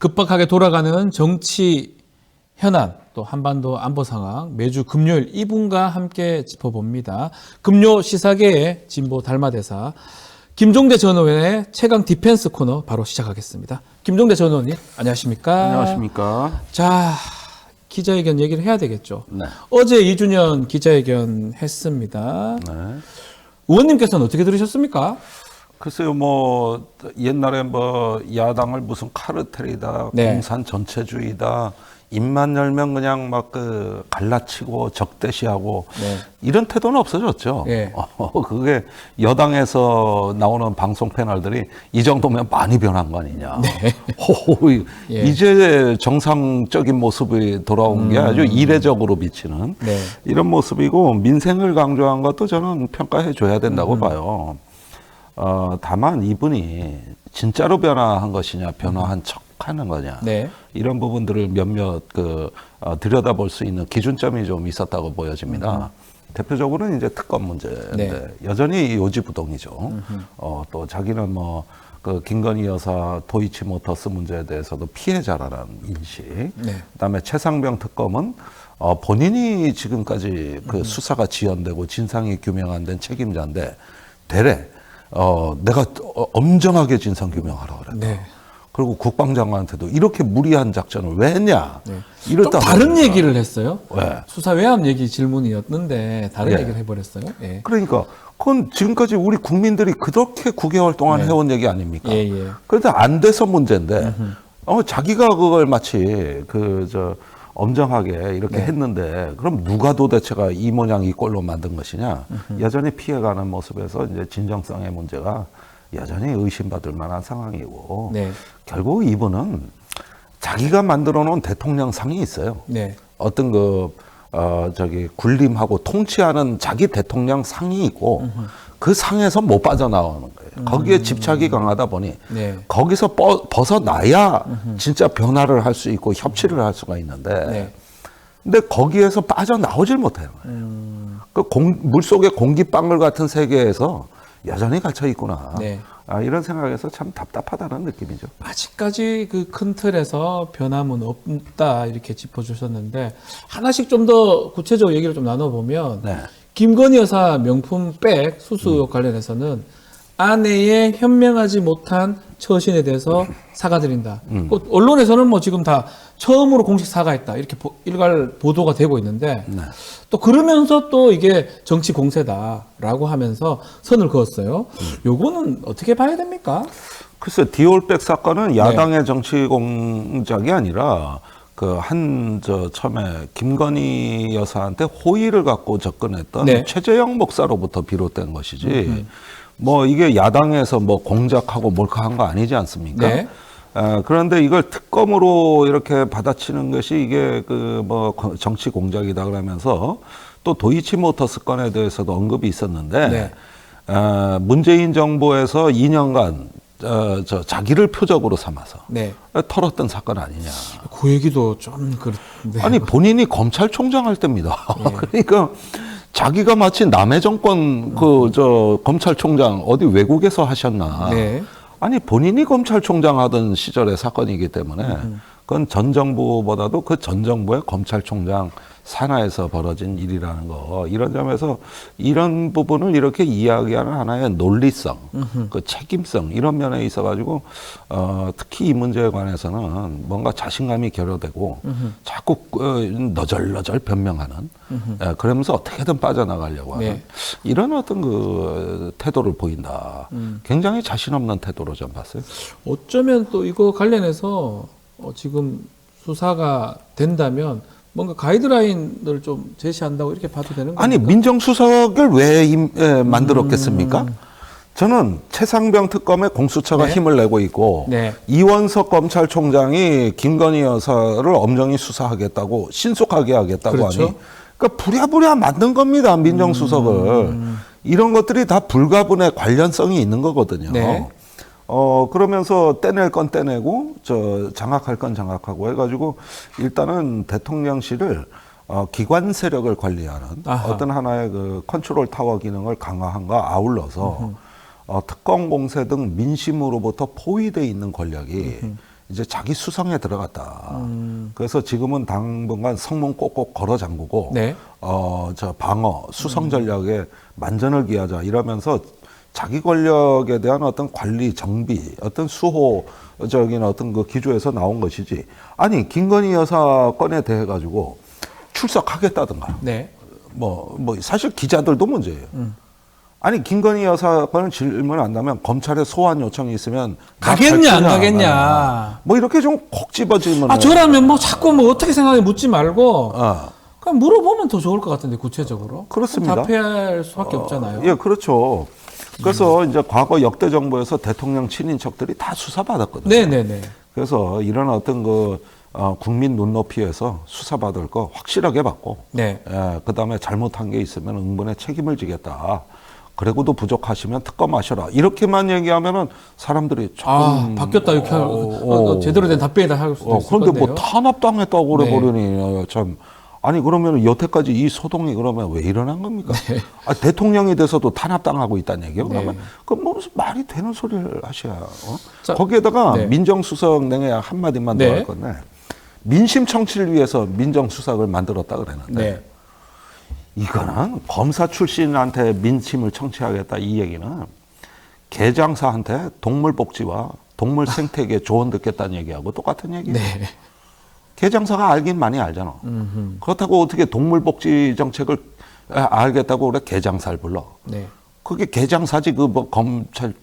급박하게 돌아가는 정치 현안, 또 한반도 안보 상황 매주 금요일 이분과 함께 짚어봅니다. 금요 시사계의 진보 달마대사 김종대 전 의원의 최강 디펜스 코너 바로 시작하겠습니다. 김종대 전 의원님 안녕하십니까? 안녕하십니까? 자, 기자회견 얘기를 해야 되겠죠. 네. 어제 이준현 기자회견 했습니다. 네. 의원님께서는 어떻게 들으셨습니까? 글쎄요, 뭐 옛날에 뭐 야당을 무슨 카르텔이다, 네. 공산 전체주의다, 입만 열면 그냥 막 그 갈라치고 적대시하고 네. 이런 태도는 없어졌죠. 네. 그게 여당에서 나오는 방송 패널들이 이 정도면 많이 변한 거 아니냐. 네. 예. 이제 정상적인 모습이 돌아온 게 아주 이례적으로 비치는 네. 이런 모습이고 민생을 강조한 것도 저는 평가해 줘야 된다고 봐요. 다만 이분이 진짜로 변화한 것이냐, 변화한 척 하는 거냐. 네. 이런 부분들을 몇몇 들여다볼 수 있는 기준점이 좀 있었다고 보여집니다. 대표적으로는 이제 특검 문제인데 네. 여전히 요지부동이죠. 또 자기는 뭐 그 김건희 여사 도이치모터스 문제에 대해서도 피해자라는 인식. 네. 그다음에 최상병 특검은 본인이 지금까지 그 수사가 지연되고 진상이 규명 안 된 책임자인데 대래 내가 엄정하게 진상 규명하라 그랬다. 네. 그리고 국방장관한테도 이렇게 무리한 작전을 왜 했냐. 네. 이랬다 좀 다른 보니까. 얘기를 했어요. 왜? 수사 외압 얘기 질문이었는데 다른 예. 얘기를 해버렸어요. 예. 그러니까 그건 지금까지 우리 국민들이 그렇게 9개월 동안 네. 해온 얘기 아닙니까? 예, 예. 그런데 안 돼서 문제인데 자기가 그걸 마치 엄정하게 이렇게 네. 했는데 그럼 누가 도대체가 이 모양 이 꼴로 만든 것이냐? 여전히 피해가는 모습에서 이제 진정성의 문제가 여전히 의심받을 만한 상황이고 네. 결국 이분은 자기가 만들어 놓은 대통령상이 있어요. 네. 어떤 군림하고 통치하는 자기 대통령 상이 있고 그 상에서 못 빠져나오는 거예요. 거기에 집착이 강하다 보니 네. 거기서 벗어나야 진짜 변화를 할 수 있고 협치를 할 수가 있는데 네. 근데 거기에서 빠져나오질 못해요. 물속의 공기방울 같은 세계에서 여전히 갇혀 있구나. 네. 이런 생각에서 참 답답하다는 느낌이죠. 아직까지 그 큰 틀에서 변함은 없다 이렇게 짚어주셨는데 하나씩 좀 더 구체적으로 얘기를 좀 나눠보면 네. 김건희 여사 명품 백 수수 의혹 관련해서는 아내의 현명하지 못한 처신에 대해서 사과드린다. 언론에서는 뭐 지금 다 처음으로 공식 사과했다 이렇게 일괄 보도가 되고 있는데 네. 또 그러면서 또 이게 정치 공세다라고 하면서 선을 그었어요. 요거는 어떻게 봐야 됩니까? 글쎄 디올백 사건은 야당의 정치 공작이 아니라 처음에 김건희 여사한테 호의를 갖고 접근했던 네. 최재형 목사로부터 비롯된 것이지. 뭐 이게 야당에서 뭐 공작하고 몰카한 거 아니지 않습니까? 네. 그런데 이걸 특검으로 이렇게 받아치는 것이 이게 정치 공작이다 그러면서 또 도이치모터스 건에 대해서도 언급이 있었는데 네. 문재인 정부에서 2년간 자기를 표적으로 삼아서 네. 털었던 사건 아니냐. 그 얘기도 좀 그런데. 아니 본인이 검찰총장 할 때입니다. 그러니까 자기가 마치 남의 정권 검찰총장 어디 외국에서 하셨나. 네. 아니 본인이 검찰총장 하던 시절의 사건이기 때문에 그건 전 정부보다도 그 전 정부의 검찰총장 산하에서 벌어진 일이라는 거. 이런 점에서 이런 부분을 이렇게 이야기하는 하나의 논리성, 그 책임성 이런 면에 있어가지고 특히 이 문제에 관해서는 뭔가 자신감이 결여되고 자꾸 너절너절 변명하는 그러면서 어떻게든 빠져나가려고 하는 네. 이런 어떤 태도를 보인다. 굉장히 자신 없는 태도로 좀 봤어요. 어쩌면 또 이거 관련해서 지금 수사가 된다면 뭔가 가이드라인을 좀 제시한다고 이렇게 봐도 되는 겁니까? 아니 민정수석을 왜 만들었겠습니까? 저는 최상병 특검에 공수처가 네. 힘을 내고 있고 네. 이원석 검찰총장이 김건희 여사를 엄정히 수사하겠다고 신속하게 하겠다고 그렇죠. 하니 그러니까 부랴부랴 만든 겁니다. 민정수석을. 이런 것들이 다 불가분의 관련성이 있는 거거든요. 네. 그러면서 떼낼 건 떼내고, 장악할 건 장악하고 해가지고, 일단은 대통령실을, 기관 세력을 관리하는 아하. 어떤 하나의 그 컨트롤 타워 기능을 강화한과 아울러서, 특검 공세 등 민심으로부터 포위되어 있는 권력이 이제 자기 수성에 들어갔다. 그래서 지금은 당분간 성문 꼭꼭 걸어 잠그고 네. 저 방어 수성 전략에 만전을 기하자 이러면서 자기 권력에 대한 어떤 관리 정비 어떤 수호적인 어떤 그 기조에서 나온 것이지. 아니 김건희 여사 건에 대해 가지고 출석하겠다든가. 네. 뭐 사실 기자들도 문제예요. 아니 김건희 여사 건을 질문 한다면 검찰에 소환 요청이 있으면 가겠냐 안 나 가겠냐. 뭐 이렇게 좀 콕 집어 질문을. 아 저라면 뭐 자꾸 뭐 어떻게 생각해 묻지 말고 어. 그냥 물어보면 더 좋을 것 같은데 구체적으로. 그렇습니다. 답해할 수밖에 없잖아요. 예, 그렇죠. 그래서 이제 과거 역대 정부에서 대통령 친인척들이 다 수사받았거든요. 네네네. 그래서 이런 어떤 국민 눈높이에서 수사받을 거 확실하게 받고, 네. 예, 그 다음에 잘못한 게 있으면 응분에 책임을 지겠다. 그래고도 부족하시면 특검하셔라. 이렇게만 얘기하면은 사람들이 조금 바뀌었다 이렇게 제대로 된 답변이다 할 수도 있을 그런데 건데요. 뭐 탄압당했다고 그래 네. 버리니 참. 아니 그러면 여태까지 이 소동이 그러면 왜 일어난 겁니까? 네. 아, 대통령이 돼서도 탄압당하고 있다는 얘기예요. 네. 그러면 그 무슨 말이 되는 소리를 하셔야. 자, 거기에다가 네. 민정수석 내에 한 마디만 더 네. 할 건데 민심 청취를 위해서 민정수석을 만들었다 그랬는데 네. 이거는 검사 출신한테 민심을 청취하겠다 이 얘기는 개장사한테 동물복지와 동물 생태계 조언 듣겠다는 얘기하고 똑같은 얘기예요. 네. 개장사가 알긴 많이 알잖아. 그렇다고 어떻게 동물복지 정책을 알겠다고 그래 개장사를 불러? 네. 그게 개장사지 그 뭐 검찰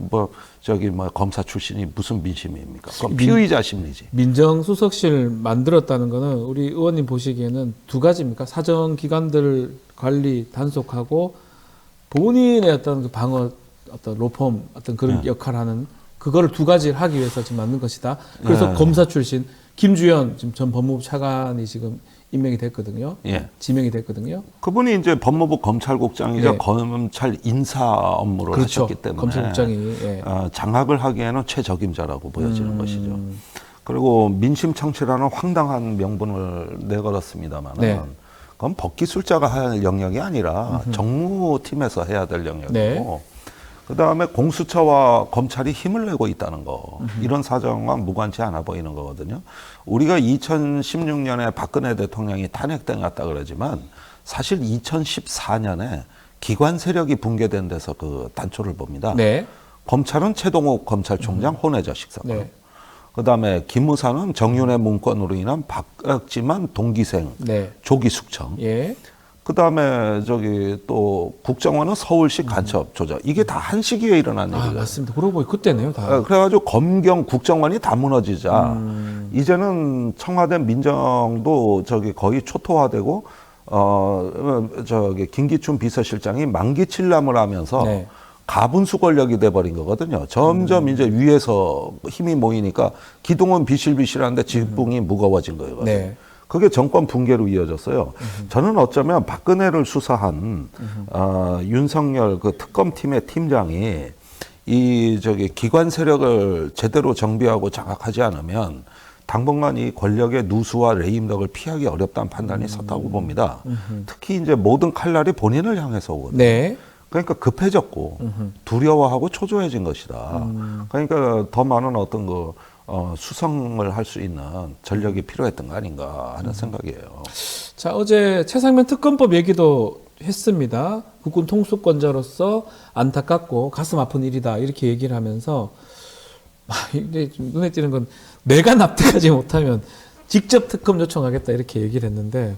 검사 출신이 무슨 민심입니까? 그건 피의자 심리지. 민정수석실 만들었다는 거는 우리 의원님 보시기에는 두 가지입니까? 사정기관들 관리 단속하고 본인의 어떤 그 방어 어떤 로펌 어떤 그런 역할하는 그거를 두 가지를 하기 위해서 지금 만든 것이다. 그래서 검사 출신 김주현 지금 전 법무부 차관이 지금 임명이 됐거든요. 예. 지명이 됐거든요. 그분이 이제 법무부 검찰국장이자 네. 검찰 인사 업무를 그렇죠. 하셨기 때문에 검찰국장이 예. 장악을 하기에는 최적임자라고 보여지는 것이죠. 그리고 민심 청취라는 황당한 명분을 내걸었습니다만 네. 그건 법기술자가 할 영역이 아니라 정무팀에서 해야 될 영역이고 네. 그다음에 공수처와 검찰이 힘을 내고 있다는 거 이런 사정과 무관치 않아 보이는 거거든요. 우리가 2016년에 박근혜 대통령이 탄핵당했다 그러지만 사실 2014년에 기관 세력이 붕괴된 데서 그 단초를 봅니다. 네. 검찰은 최동욱 검찰총장 혼외자식 사건. 네. 그다음에 기무사는 정윤의 문건으로 인한 박지만 동기생 네. 조기 숙청. 예. 그다음에 또 국정원은 서울시 간첩 조작. 이게 다 한 시기에 일어난 일이거든요. 맞습니다. 그러고 보니 그때네요, 다. 그래가지고 검경 국정원이 다 무너지자 이제는 청와대 민정도 거의 초토화되고 김기춘 비서실장이 만기칠람을 하면서 네. 가분수 권력이 돼버린 거거든요. 점점 이제 위에서 힘이 모이니까 기둥은 비실비실한데 지붕이 무거워진 거예요. 네. 그게 정권 붕괴로 이어졌어요. 저는 어쩌면 박근혜를 수사한 윤석열 그 특검팀의 팀장이 기관 세력을 제대로 정비하고 장악하지 않으면 당분간 이 권력의 누수와 레임덕을 피하기 어렵다는 판단이 섰다고 봅니다. 특히 이제 모든 칼날이 본인을 향해서 오거든요. 네. 그러니까 급해졌고 두려워하고 초조해진 것이다. 그러니까 더 많은 어떤 수성을 할 수 있는 전력이 필요했던 거 아닌가 하는 생각이에요. 자, 어제 최상면 특검법 얘기도 했습니다. 국군 통수권자로서 안타깝고 가슴 아픈 일이다. 이렇게 얘기를 하면서 이제 눈에 띄는 건 내가 납득하지 못하면 직접 특검 요청하겠다. 이렇게 얘기를 했는데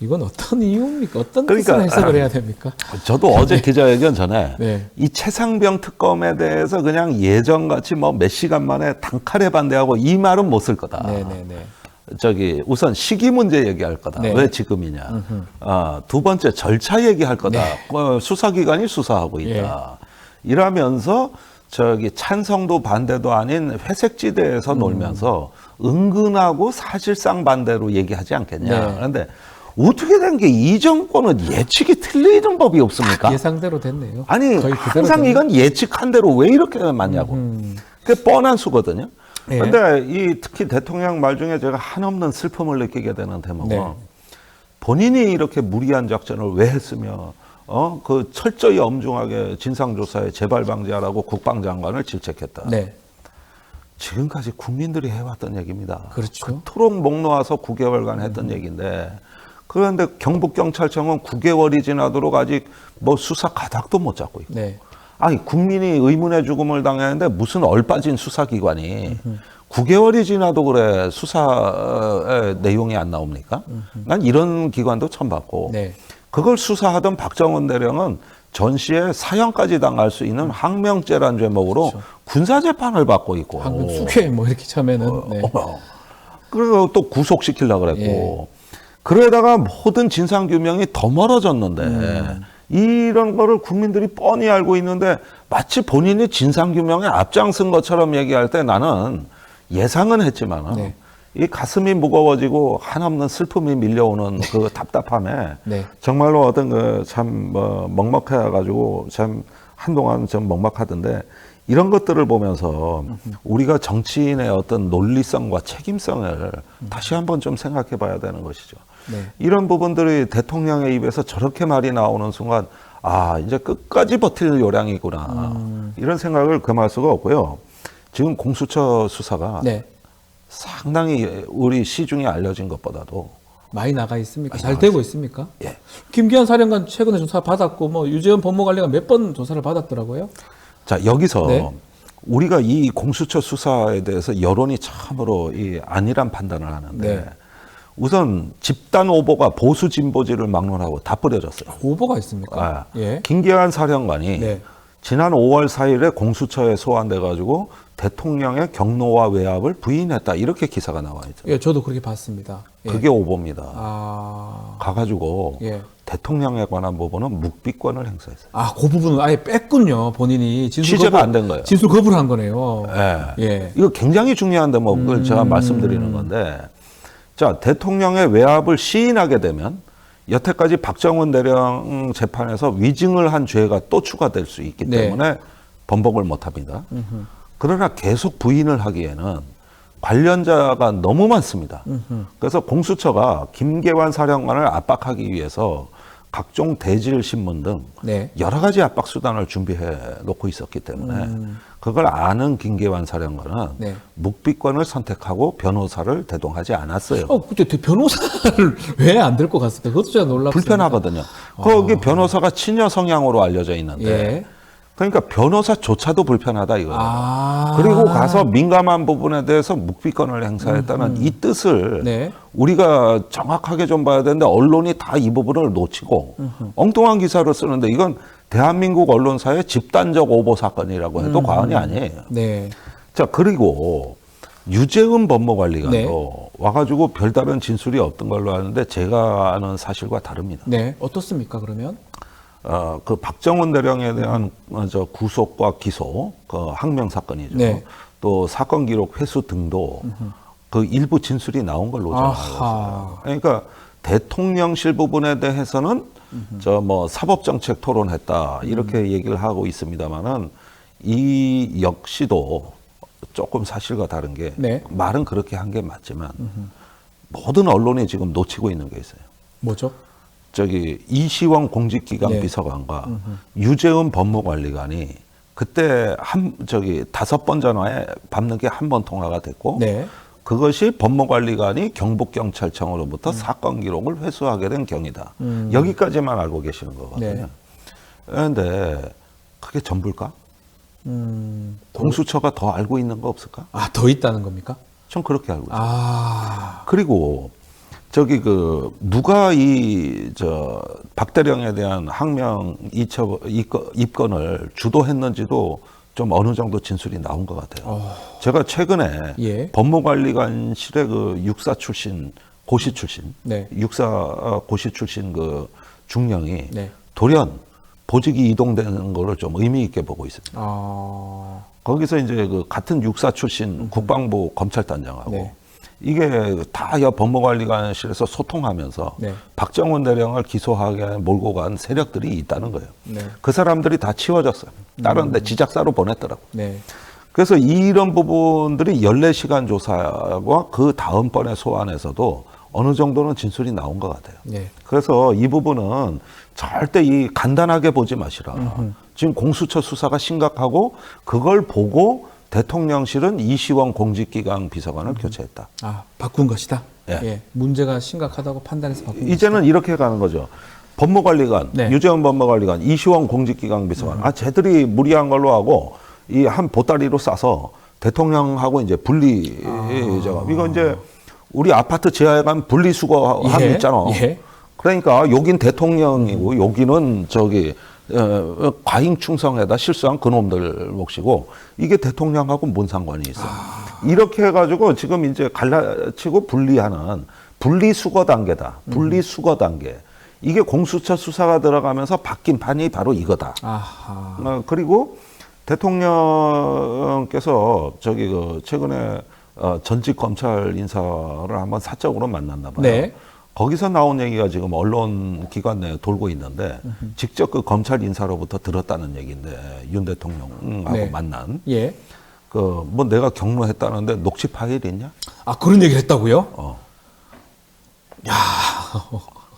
이건 어떤 이유입니까? 어떤 뜻으로 해석을 해야 됩니까? 저도 어제 기자회견 전에 네. 이 최상병 특검에 대해서 그냥 예전같이 몇 시간 만에 단칼에 반대하고 이 말은 못 쓸 거다. 네네네. 우선 시기 문제 얘기할 거다. 네. 왜 지금이냐. 두 번째 절차 얘기할 거다. 수사기관이 수사하고 있다. 예. 이러면서 찬성도 반대도 아닌 회색지대에서 놀면서 은근하고 사실상 반대로 얘기하지 않겠냐. 네. 그런데 어떻게 된 게 이 정권은 예측이 틀리는 법이 없습니까? 예상대로 됐네요. 아니 거의 그대로 항상 됐네요. 이건 예측한 대로 왜 이렇게 맞냐고. 그게 뻔한 수거든요. 예. 그런데 특히 대통령 말 중에 제가 한없는 슬픔을 느끼게 되는 대목은 네. 본인이 이렇게 무리한 작전을 왜 했으며 철저히 엄중하게 진상조사에 재발 방지하라고 국방장관을 질책했다. 네. 지금까지 국민들이 해왔던 얘기입니다. 그렇죠. 그토록 목 놓아서 9개월간 했던 얘기인데 그런데 경북경찰청은 9개월이 지나도록 아직 뭐 수사 가닥도 못 잡고 있고. 네. 아니 국민이 의문의 죽음을 당했는데 무슨 얼빠진 수사기관이 9개월이 지나도 그래 수사의 내용이 안 나옵니까? 난 이런 기관도 처음 봤고 네. 그걸 수사하던 박정원 대령은 전 씨의 사형까지 당할 수 있는 항명죄란 제목으로 그렇죠. 군사재판을 받고 있고 방금 수쾌 뭐 이렇게 처음에는 네. 그리고 또 구속시키려고 그랬고 그러다가 모든 진상규명이 더 멀어졌는데 이런 거를 국민들이 뻔히 알고 있는데 마치 본인이 진상규명에 앞장선 것처럼 얘기할 때 나는 예상은 했지만 네. 이 가슴이 무거워지고 한없는 슬픔이 밀려오는 그 답답함에 네. 정말로 어떤 그 참 뭐 먹먹해가지고 참 한동안 좀 먹먹하던데 이런 것들을 보면서 우리가 정치인의 어떤 논리성과 책임성을 다시 한번 좀 생각해 봐야 되는 것이죠. 네. 이런 부분들이 대통령의 입에서 저렇게 말이 나오는 순간 아 이제 끝까지 버틸 요량이구나 이런 생각을 금할 수가 없고요. 지금 공수처 수사가 네. 상당히 우리 시중에 알려진 것보다도 많이 나가 있습니까? 잘 되고 있습니까? 예. 김기현 사령관 최근에 조사 받았고 뭐 유재현 법무관리가 몇 번 조사를 받았더라고요. 자 여기서 네. 우리가 이 공수처 수사에 대해서 여론이 참으로 이 아니란 판단을 하는데 네. 우선 집단 오보가 보수 진보지를 막론하고 다 뿌려졌어요. 오보가 있습니까? 아, 예. 김기현 사령관이 네. 지난 5월 4일에 공수처에 소환돼 가지고 대통령의 경로와 외압을 부인했다 이렇게 기사가 나와 있죠. 예, 저도 그렇게 봤습니다. 예. 그게 오보입니다. 아, 가가지고 예. 대통령에 관한 부분은 묵비권을 행사했어요. 아, 그 부분은 아예 뺐군요. 본인이 진술 취재가 거부, 안 된 거예요. 진술 거부를 한 거네요. 예. 예. 이거 굉장히 중요한 대목을 제가 말씀드리는 건데, 자 대통령의 외압을 시인하게 되면 여태까지 박정원 대령 재판에서 위증을 한 죄가 또 추가될 수 있기 네. 때문에 번복을 못합니다. 그러나 계속 부인을 하기에는 관련자가 너무 많습니다. 그래서 공수처가 김계환 사령관을 압박하기 위해서 각종 대질 신문 등 네. 여러 가지 압박 수단을 준비해 놓고 있었기 때문에 그걸 아는 김계환 사령관은 네. 묵비권을 선택하고 변호사를 대동하지 않았어요. 그때 변호사를 왜 안 들고 갔을까? 그것도 제가 놀랍습니다. 불편하거든요. 거기 변호사가 친여 성향으로 알려져 있는데 예. 그러니까 변호사조차도 불편하다 이거예요. 아. 그리고 가서 민감한 부분에 대해서 묵비권을 행사했다는 이 뜻을 네. 우리가 정확하게 좀 봐야 되는데 언론이 다 이 부분을 놓치고 엉뚱한 기사를 쓰는데 이건 대한민국 언론사의 집단적 오보 사건이라고 해도 과언이 아니에요. 네. 자 그리고 유재은 법무관리관도 네. 와가지고 별다른 진술이 없던 걸로 아는데 제가 아는 사실과 다릅니다. 네. 어떻습니까, 그러면? 그 박정원 대령에 대한 저 구속과 기소, 그 항명 사건이죠. 네. 또 사건 기록 회수 등도 그 일부 진술이 나온 걸로 저는 알고 있어요. 그러니까 대통령실 부분에 대해서는 저 뭐 사법정책 토론했다 이렇게 얘기를 하고 있습니다만은 이 역시도 조금 사실과 다른 게 네. 말은 그렇게 한 게 맞지만 모든 언론이 지금 놓치고 있는 게 있어요. 뭐죠? 저기 이시원 공직기강 네. 비서관과 유재은 법무관리관이 그때 저기 5번 전화에 밤늦게 한 번 통화가 됐고 네. 그것이 법무관리관이 경북경찰청으로부터 사건 기록을 회수하게 된 경위다. 여기까지만 알고 계시는 거거든요. 네. 그런데 그게 전부일까? 공수처가 더 알고 있는 거 없을까? 아, 더 있다는 겁니까? 전 그렇게 알고 있어요. 아. 그리고 저기 그 누가 이 저 박대령에 대한 항명 입건을 주도했는지도 좀 어느 정도 진술이 나온 것 같아요. 제가 최근에 예. 법무관리관실의 그 육사 출신 고시 출신 네. 육사 고시 출신 그 중령이 네. 돌연 보직이 이동되는 거를 좀 의미 있게 보고 있습니다. 아. 거기서 이제 그 같은 육사 출신 국방부 검찰단장하고 네. 이게 다 법무관리관실에서 소통하면서 네. 박정원 대령을 기소하게 몰고 간 세력들이 있다는 거예요. 네. 그 사람들이 다 치워졌어요. 다른 데 지작사로 보냈더라고. 네. 그래서 이런 부분들이 14시간 조사와 그 다음번에 소환에서도 어느 정도는 진술이 나온 것 같아요. 네. 그래서 이 부분은 절대 이 간단하게 보지 마시라. 지금 공수처 수사가 심각하고 그걸 보고 대통령실은 이시원 공직기강 비서관을 교체했다. 아, 바꾼 것이다. 예. 예. 문제가 심각하다고 판단해서 바꾼 이제는 이렇게 가는 거죠. 법무관리관, 네. 유재원 법무관리관, 이시원 공직기강 비서관. 아, 쟤들이 무리한 걸로 하고 이 한 보따리로 싸서 대통령하고 이제 분리 작업. 이거 이제 우리 아파트 지하에 가면 분리수거함 예. 있잖아. 예. 그러니까 여긴 대통령이고 여기는 저기 과잉 충성에다 실수한 그놈들 몫이고 이게 대통령하고 뭔 상관이 있어. 이렇게 해가지고 지금 이제 갈라치고 분리하는 분리수거 단계다. 분리수거 단계. 이게 공수처 수사가 들어가면서 바뀐 판이 바로 이거다. 아하. 그리고 대통령께서 저기 그 최근에 전직 검찰 인사를 한번 사적으로 만났나 봐요. 네. 거기서 나온 얘기가 지금 언론 기관 내에 돌고 있는데 직접 그 검찰 인사로부터 들었다는 얘기인데 윤 대통령하고 네. 만난 예. 그 뭐 내가 경로했다는데 녹취 파일 있냐? 아, 그런 얘기를 했다고요?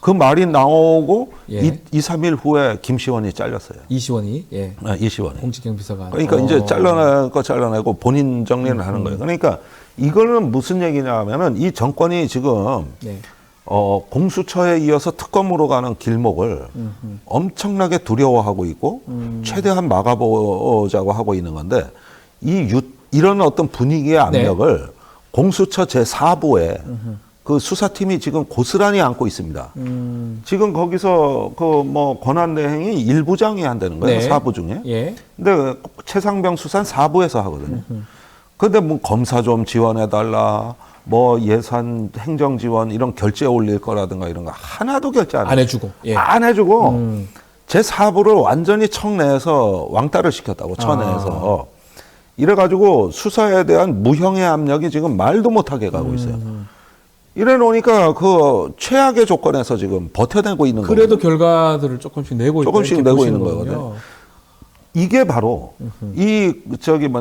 그 말이 나오고 예. 2, 3일 후에 김시원이 잘렸어요. 이시원이. 예. 이시원이. 공직경 비서관. 그러니까 이제 잘라낼 거 잘라내고 본인 정리를 하는 거예요. 그러니까 이거는 무슨 얘기냐 하면은 이 정권이 지금 네. 공수처에 이어서 특검으로 가는 길목을 엄청나게 두려워하고 있고 최대한 막아보자고 하고 있는 건데 이런 어떤 분위기의 압력을 공수처 제4부에 그 수사팀이 지금 고스란히 안고 있습니다. 지금 거기서 그 뭐 권한대행이 일부장이 한다는 거예요. 네. 4부 중에. 예. 근데 최상병 수사는 4부에서 하거든요. 근데 뭐 검사 좀 지원해달라, 뭐 예산 행정 지원 이런 결제 올릴 거라든가 이런 거 하나도 결제 안 안 해주고. 예. 안 해주고 제4부를 완전히 청내에서 왕따를 시켰다고 청내에서. 이래가지고 수사에 대한 무형의 압력이 지금 말도 못하게 가고 있어요. 이래 놓으니까 그 최악의 조건에서 지금 버텨내고 있는 거예요. 그래도 결과들을 조금씩 내고 있다. 조금씩 이렇게 내고 보시는 있는 거군요. 거거든요. 이게 바로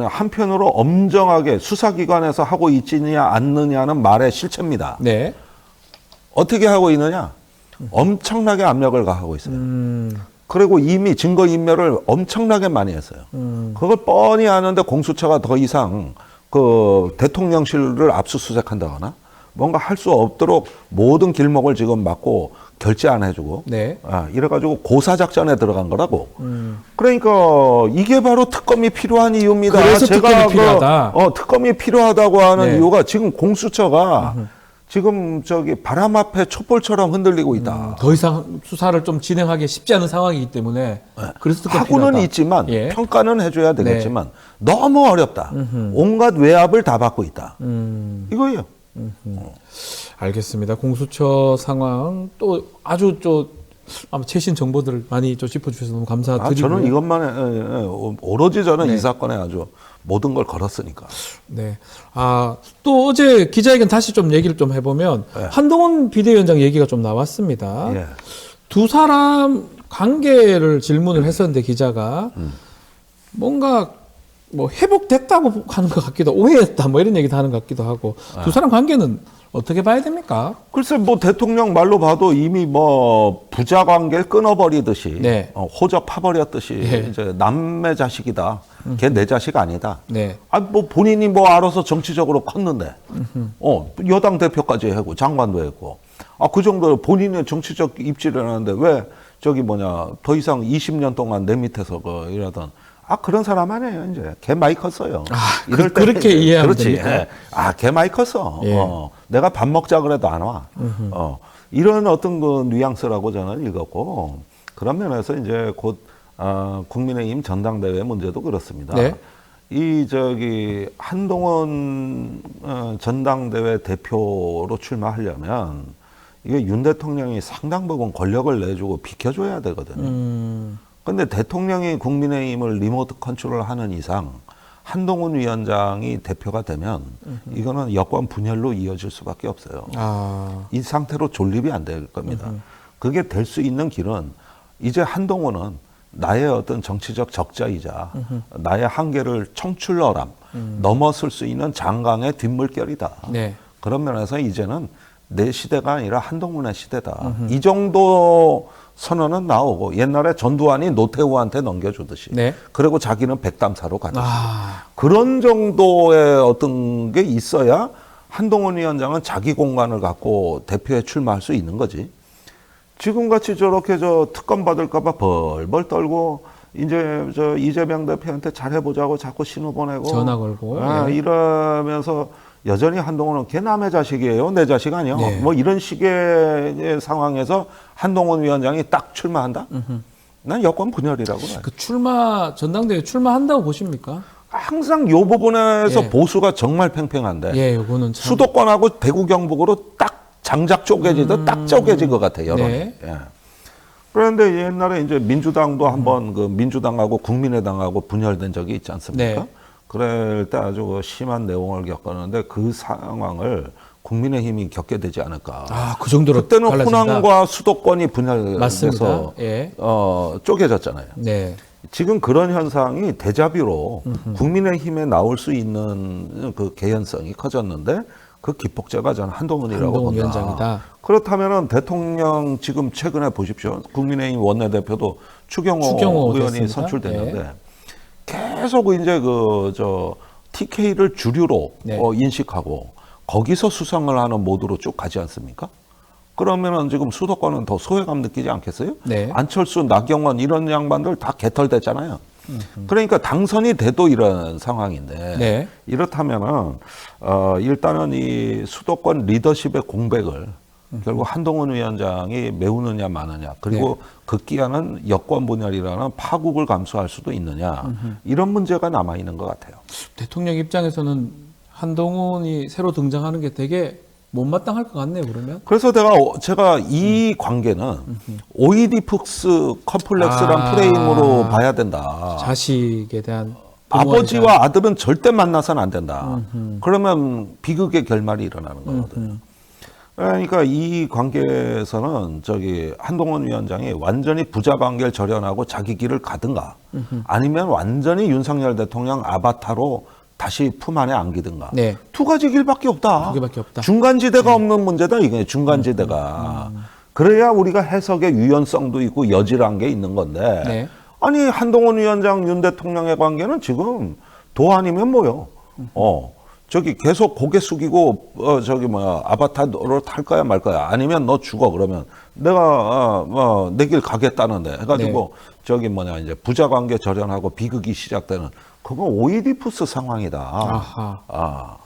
한편으로 엄정하게 수사기관에서 하고 있지냐 않느냐는 말의 실체입니다. 네. 어떻게 하고 있느냐? 엄청나게 압력을 가하고 있어요. 그리고 이미 증거인멸을 엄청나게 많이 했어요. 그걸 뻔히 아는데 공수처가 더 이상 그 대통령실을 압수수색한다거나 뭔가 할 수 없도록 모든 길목을 지금 막고 결제 안 해주고 네. 이래가지고 고사작전에 들어간 거라고. 그러니까 이게 바로 특검이 필요한 이유입니다. 그래서 특검이 필요하다. 특검이 필요하다고 하는 네. 이유가 지금 공수처가 지금 저기 바람 앞에 촛불처럼 흔들리고 있다. 더 이상 수사를 좀 진행하기 쉽지 않은 상황이기 때문에 그래서 특검이 하고는 필요하다. 있지만 예. 평가는 해줘야 되겠지만 너무 어렵다. 온갖 외압을 다 받고 있다. 이거예요. 알겠습니다. 공수처 상황 또 아주 아마 최신 정보들을 많이 짚어주셔서 너무 감사드리고요. 저는 이것만 오로지 저는 이 사건에 아주 모든 걸 걸었으니까. 네. 또 어제 기자회견 다시 좀 얘기를 좀 해보면 네. 한동훈 비대위원장 얘기가 좀 나왔습니다. 예. 두 사람 관계를 질문을 했었는데 기자가 뭔가 뭐 회복됐다고 하는 것 같기도 오해했다 뭐 이런 얘기도 하는 것 같기도 하고 두 사람 관계는 어떻게 봐야 됩니까? 글쎄 뭐 대통령 말로 봐도 이미 뭐 부자 관계를 끊어버리듯이 네. 호접해버렸듯이 네. 이제 남의 자식이다. 걔 내 자식 아니다. 네. 뭐 본인이 뭐 알아서 정치적으로 컸는데 여당 대표까지 하고 장관도 했고 그 정도로 본인의 정치적 입지를 하는데 왜 더 이상 20년 동안 내 밑에서 이러던 그런 사람 아니에요, 이제. 걔 많이 컸어요. 이럴 때 그렇게 이제, 이해하면 그렇지. 됩니까? 걔 많이 컸어. 예. 내가 밥 먹자 그래도 안 와. 이런 어떤 그 뉘앙스라고 저는 읽었고, 그런 면에서 이제 곧, 국민의힘 전당대회 문제도 그렇습니다. 네. 한동훈 전당대회 대표로 출마하려면, 이게 윤 대통령이 상당 부분 권력을 내주고 비켜줘야 되거든요. 근데 대통령이 국민의힘을 리모트 컨트롤하는 이상 한동훈 위원장이 대표가 되면 이거는 여권 분열로 이어질 수밖에 없어요. 이 상태로 존립이 안 될 겁니다. 그게 될 수 있는 길은 이제 한동훈은 나의 어떤 정치적 적자이자 나의 한계를 청출어람 넘어설 수 있는 장강의 뒷물결이다. 네. 그런 면에서 이제는 내 시대가 아니라 한동훈의 시대다. 이 정도 선언은 나오고 옛날에 전두환이 노태우한테 넘겨주듯이. 네. 그리고 자기는 백담사로 가듯이. 아, 그런 정도의 어떤 게 있어야 한동훈 위원장은 자기 공간을 갖고 대표에 출마할 수 있는 거지. 지금같이 저렇게 저 특검 받을까봐 벌벌 떨고 이제 저 이재명 대표한테 잘해보자고 자꾸 신호 보내고 전화 걸고. 예. 이러면서 여전히 한동훈은 걔 남의 자식이에요, 내 자식 아니야. 네. 뭐 이런 식의 상황에서 한동훈 위원장이 딱 출마한다? 난 여권 분열이라고 봐요. 그 전당대회 출마한다고 보십니까? 항상 요 부분에서 예. 보수가 정말 팽팽한데 예, 요거는 참. 수도권하고 대구 경북으로 딱 장작 쪼개지듯 딱 쪼개진 것 같아요, 여론이. 네. 예. 그런데 옛날에 이제 민주당도 한번 그 민주당하고 국민의당하고 분열된 적이 있지 않습니까? 네. 그럴 때 아주 그 심한 내용을 겪었는데 그 상황을 국민의힘이 겪게 되지 않을까. 아, 그 정도로 그때는 갈라진다? 호남과 수도권이 분열돼서 맞습니다. 예. 쪼개졌잖아요. 네. 지금 그런 현상이 데자뷰로 국민의힘에 나올 수 있는 그 개연성이 커졌는데 그 기폭제가 저는 한동훈이라고 한동훈 본다. 위원장이다. 그렇다면은 대통령 지금 최근에 보십시오. 국민의힘 원내대표도 추경호 의원이 됐습니다. 선출됐는데 예. 계속 이제 그 저 TK를 주류로 네. 인식하고 거기서 수상을 하는 모드로 쭉 가지 않습니까? 그러면은 지금 수도권은 더 소외감 느끼지 않겠어요? 네. 안철수, 나경원 이런 양반들 다 개털됐잖아요. 그러니까 당선이 돼도 이런 상황인데 네. 이렇다면은 일단은 이 수도권 리더십의 공백을 결국 한동훈 위원장이 메우느냐 마느냐 그리고 극기하는 여권 분열이라는 파국을 감수할 수도 있느냐 이런 문제가 남아 있는 것 같아요. 대통령 입장에서는 한동훈이 새로 등장하는 게 되게 못마땅할 것 같네요, 그러면. 그래서 제가 이 관계는 오이디푸스 컴플렉스란 프레임으로 봐야 된다. 자식에 대한 아버지와 아들은 절대 만나서는 안 된다. 그러면 비극의 결말이 일어나는 거거든요. 그러니까 이 관계에서는 저기 한동훈 위원장이 완전히 부자 관계를 절연하고 자기 길을 가든가 아니면 완전히 윤석열 대통령 아바타로 다시 품 안에 안기든가. 네. 두 가지 길밖에 없다. 두 개밖에 없다. 중간지대가 없는 문제다. 이게 중간지대가. 그래야 우리가 해석의 유연성도 있고 여지란 게 있는 건데. 네. 아니 한동훈 위원장 윤 대통령의 관계는 지금 도 아니면 뭐요? 저기 계속 고개 숙이고 저기 뭐야 아바타로 탈 거야 말 거야 아니면 너 죽어 그러면 내가 내 길 가겠다는데 해가지고 저기 뭐냐 이제 부자 관계 절연하고 비극이 시작되는 그건 오이디푸스 상황이다. 아하.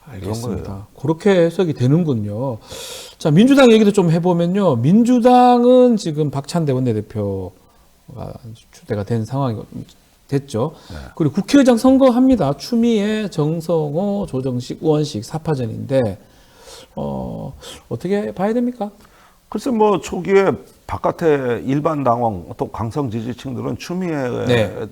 이런 알겠습니다. 거예요. 그렇게 해석이 되는군요. 자, 민주당 얘기도 좀 해보면요. 민주당은 지금 박찬대 원내대표가 주대가 된 상황이 됐죠. 네. 그리고 국회의장 선거합니다. 추미애, 정성호, 조정식, 우원식 4파전인데 어떻게 봐야 됩니까? 글쎄 뭐 초기에 바깥에 일반 당원 또 강성 지지층들은 추미애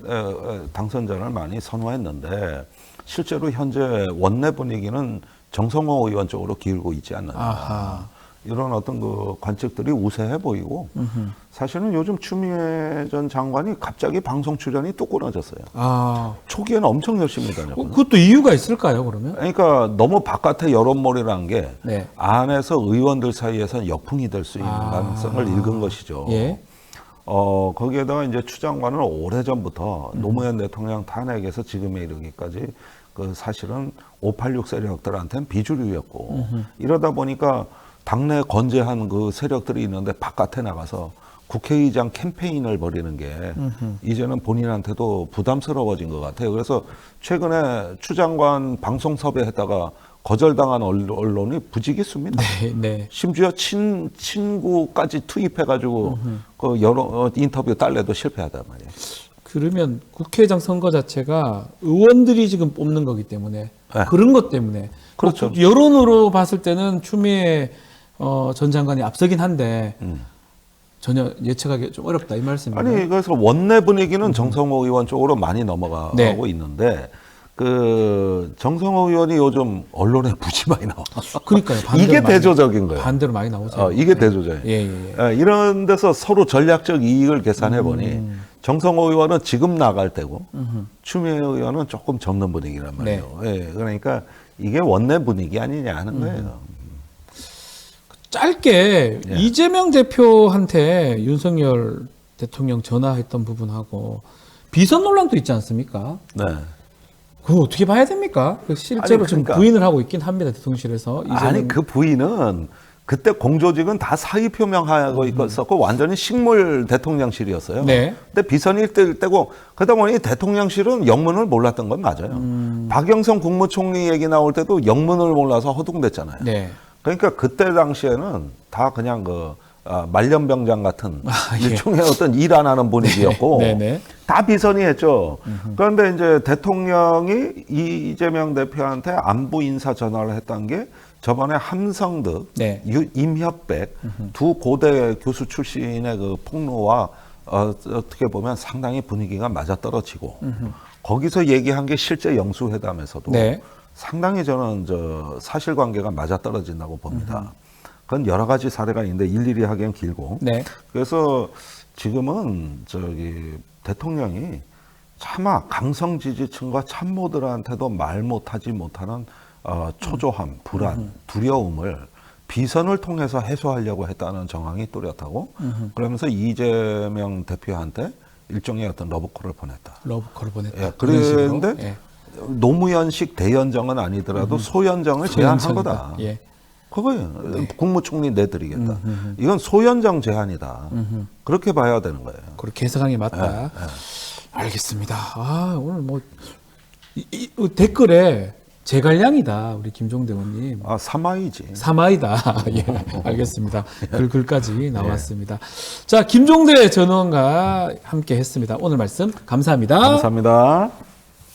당선자를 많이 선호했는데 실제로 현재 원내 분위기는 정성호 의원 쪽으로 기울고 있지 않느냐. 아하. 이런 어떤 그 관측들이 우세해 보이고 사실은 요즘 추미애 전 장관이 갑자기 방송 출연이 뚝 끊어졌어요. 아, 초기에는 엄청 열심히 다녔거든요. 그것도 이유가 있을까요, 그러면? 그러니까 너무 바깥에 여론몰이라는 게 네. 안에서 의원들 사이에서 역풍이 될 수 있는 가능성을 읽은 것이죠. 예. 거기에다가 이제 추 장관은 오래전부터 노무현 대통령 탄핵에서 지금에 이르기까지 그 사실은 586 세력들한테는 비주류였고 이러다 보니까 당내 건재한 그 세력들이 있는데 바깥에 나가서 국회의장 캠페인을 벌이는 게 이제는 본인한테도 부담스러워진 것 같아요. 그래서 최근에 추 장관 방송 섭외했다가 거절당한 언론이 부지기수입니다. 네. 심지어 친구까지 투입해가지고 그 여러 인터뷰 딸래도 실패하단 말이에요. 그러면 국회의장 선거 자체가 의원들이 지금 뽑는 거기 때문에 네. 그런 것 때문에 그렇죠. 여론으로 봤을 때는 추미애 전 장관이 앞서긴 한데 전혀 예측하기 좀 어렵다 이 말씀이에요. 아니 그래서 원내 분위기는 정성호 의원 쪽으로 많이 넘어가고 네. 있는데 그 정성호 의원이 요즘 언론에 무지 많이 나와. 그러니까요. 이게 대조적인 거예요. 반대로 많이 나오죠. 이게 대조적이에요. 예. 이런 데서 서로 전략적 이익을 계산해 보니 정성호 의원은 지금 나갈 때고 추미애 의원은 조금 접는 분위기란 말이에요. 예, 그러니까 이게 원내 분위기 아니냐 하는 거예요. 짧게 예. 이재명 대표한테 윤석열 대통령 전화했던 부분하고 비선 논란도 있지 않습니까? 네. 그거 어떻게 봐야 됩니까? 실제로 아니, 지금 그러니까. 부인을 하고 있긴 합니다. 대통령실에서. 아니 그 부인은 그때 공조직은 다 사의 표명하고 있었고 완전히 식물 대통령실이었어요. 네. 근데 비선이 뜰 때고 그러다 보니 대통령실은 영문을 몰랐던 건 맞아요. 박영선 국무총리 얘기 나올 때도 영문을 몰라서 허둥댔잖아요. 네. 그러니까 그때 당시에는 다 그냥 말년병장 같은 예. 일종의 어떤 일 안 하는 분위기였고 네, 네. 다 비선이 했죠. 그런데 이제 대통령이 이재명 대표한테 안보 인사 전화를 했던 게 저번에 함성득, 네. 임혁백 두 고대 교수 출신의 그 폭로와 어떻게 보면 상당히 분위기가 맞아떨어지고 거기서 얘기한 게 실제 영수회담에서도 네. 상당히 저는 사실관계가 맞아떨어진다고 봅니다. 그건 여러 가지 사례가 있는데 일일이 하기엔 길고. 네. 그래서 지금은 대통령이 차마 강성 지지층과 참모들한테도 말 못하지 못하는 초조함, 불안, 두려움을 비선을 통해서 해소하려고 했다는 정황이 뚜렷하고 그러면서 이재명 대표한테 일종의 어떤 러브콜을 보냈다. 러브콜을 보냈다. 예, 그런 식으로. 그런데 예. 노무현식 대연정은 아니더라도 소연정을 제안한 소연정이다. 거다. 예. 그거예요. 국무총리 내드리겠다. 이건 소연정 제안이다. 그렇게 봐야 되는 거예요. 그렇게 해석하는 게 맞다. 알겠습니다. 아, 오늘 뭐 이 댓글에 제갈량이다. 우리 김종대 의원님. 사마이지. 사마이다. 예, 알겠습니다. 글까지 나왔습니다. 자, 김종대 전 의원과 함께 했습니다. 오늘 말씀 감사합니다. 감사합니다.